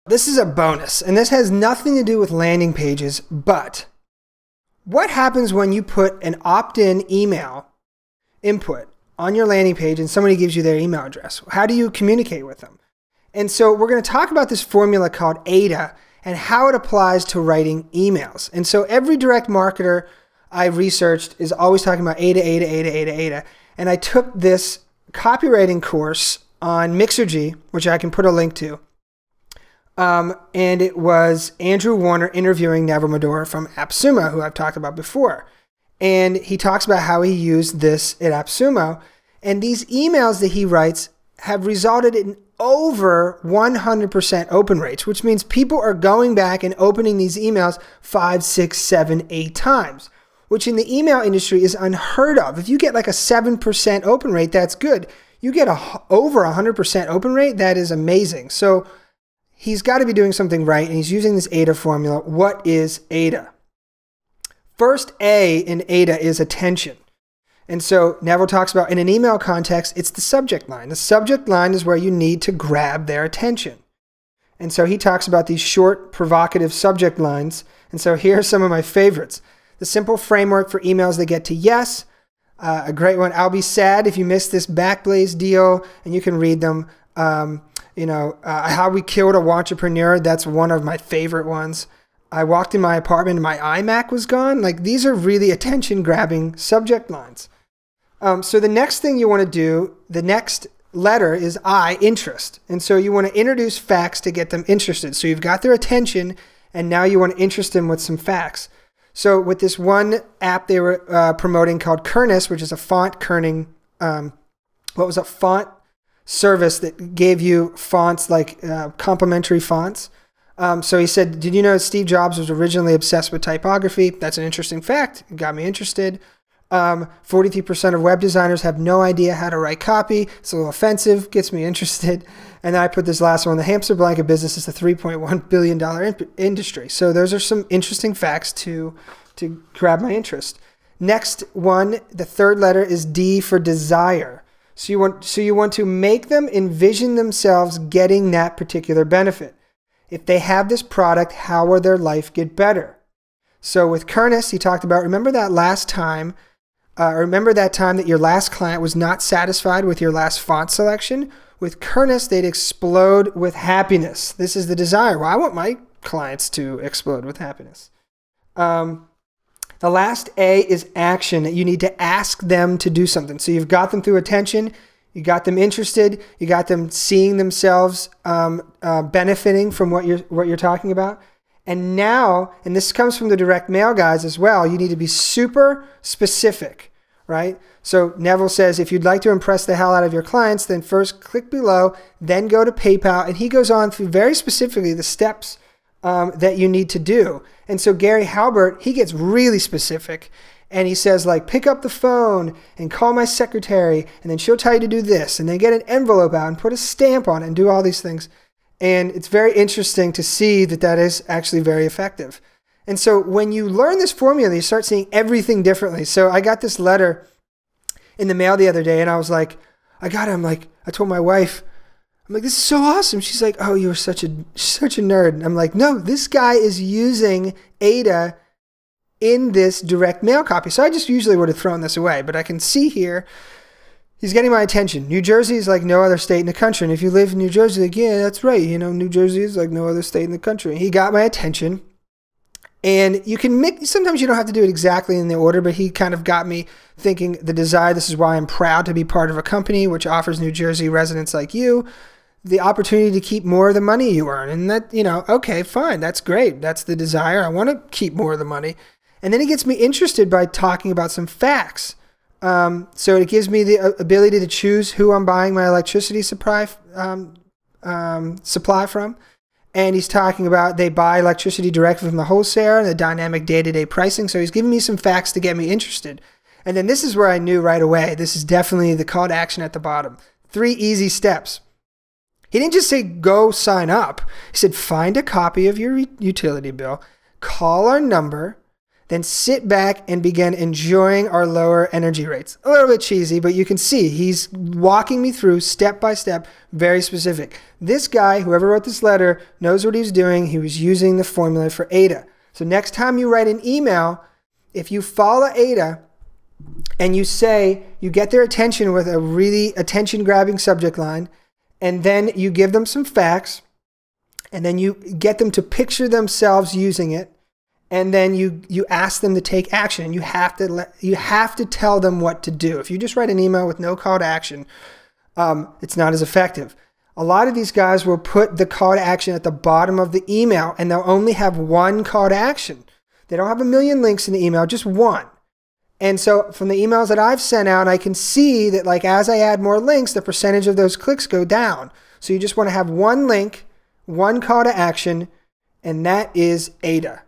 This is a bonus, and this has nothing to do with landing pages, but what happens when you put an opt-in email input on your landing page and somebody gives you their email address? How do you communicate with them? And so we're going to talk about this formula called AIDA and how it applies to writing emails. And so every direct marketer I researched is always talking about AIDA, AIDA, AIDA, AIDA, AIDA. And I took this copywriting course on Mixergy, which I can put a link to. And it was Andrew Warner interviewing Neville Medora from AppSumo, who I've talked about before. And he talks about how he used this at AppSumo. And these emails that he writes have resulted in over 100% open rates, which means people are going back and opening these emails 5, 6, 7, 8 times, which in the email industry is unheard of. If you get like a 7% open rate, that's good. You get over 100% open rate, that is amazing. So he's got to be doing something right, and he's using this AIDA formula. What is AIDA? First A in AIDA is attention. And so Neville talks about in an email context, it's the subject line. The subject line is where you need to grab their attention. And so he talks about these short, provocative subject lines. And so here are some of my favorites. The simple framework for emails that get to yes. A great one, I'll be sad if you miss this Backblaze deal, and you can read them. How We Killed A Wantrepreneur, that's one of my favorite ones. I walked in my apartment and my iMac was gone. Like, these are really attention-grabbing subject lines. So the next thing you want to do, the next letter is I, interest. And so you want to introduce facts to get them interested. So you've got their attention, and now you want to interest them with some facts. So with this one app they were promoting called Kernest, which is a font kerning, font service that gave you fonts like complimentary fonts. So he said, did you know Steve Jobs was originally obsessed with typography? That's an interesting fact. It got me interested. 43% of web designers have no idea how to write copy. It's a little offensive, gets me interested. And then I put this last one, the hamster blanket business is a $3.1 billion industry. So those are some interesting facts to grab my interest. Next one, the third letter is D for desire. So you want to make them envision themselves getting that particular benefit. If they have this product, how will their life get better? So with Kernest, he talked about, remember that time that your last client was not satisfied with your last font selection? With Kernest, they'd explode with happiness. This is the desire. Well, I want my clients to explode with happiness. The last A is action. You need to ask them to do something. So you've got them through attention, you got them interested, you got them seeing themselves benefiting from what you're talking about. And now, and this comes from the direct mail guys as well, you need to be super specific, right? So Neville says, if you'd like to impress the hell out of your clients, then first click below, then go to PayPal. And he goes on through very specifically the steps that you need to do. And so Gary Halbert, he gets really specific. And he says, like, pick up the phone and call my secretary, and then she'll tell you to do this, and then get an envelope out and put a stamp on it and do all these things. And it's very interesting to see that that is actually very effective. And so when you learn this formula, you start seeing everything differently. So I got this letter in the mail the other day, and I was like, I told my wife, I'm like, this is so awesome. She's like, oh, you're such a nerd. And I'm like, no, this guy is using AIDA in this direct mail copy. So I just usually would have thrown this away, but I can see here, he's getting my attention. New Jersey is like no other state in the country. And if you live in New Jersey, like, yeah, that's right. You know, New Jersey is like no other state in the country. He got my attention. And you can sometimes you don't have to do it exactly in the order, but he kind of got me thinking the desire. This is why I'm proud to be part of a company which offers New Jersey residents like you the opportunity to keep more of the money you earn. And that, okay, fine. That's great. That's the desire. I want to keep more of the money. And then he gets me interested by talking about some facts. So it gives me the ability to choose who I'm buying my electricity supply from. And he's talking about they buy electricity directly from the wholesaler and the dynamic day-to-day pricing. So he's giving me some facts to get me interested. And then this is where I knew right away, this is definitely the call to action at the bottom. 3 easy steps. He didn't just say, go sign up. He said, find a copy of your utility bill, call our number, then sit back and begin enjoying our lower energy rates. A little bit cheesy, but you can see he's walking me through step by step, very specific. This guy, whoever wrote this letter, knows what he was doing. He was using the formula for AIDA. So next time you write an email, if you follow AIDA and you say, you get their attention with a really attention-grabbing subject line, and then you give them some facts, and then you get them to picture themselves using it, and then you ask them to take action, and you have to tell them what to do. If you just write an email with no call to action, it's not as effective. A lot of these guys will put the call to action at the bottom of the email, and they'll only have one call to action. They don't have a million links in the email, just one. And so from the emails that I've sent out, I can see that like as I add more links, the percentage of those clicks go down. So you just want to have one link, one call to action, and that is AIDA.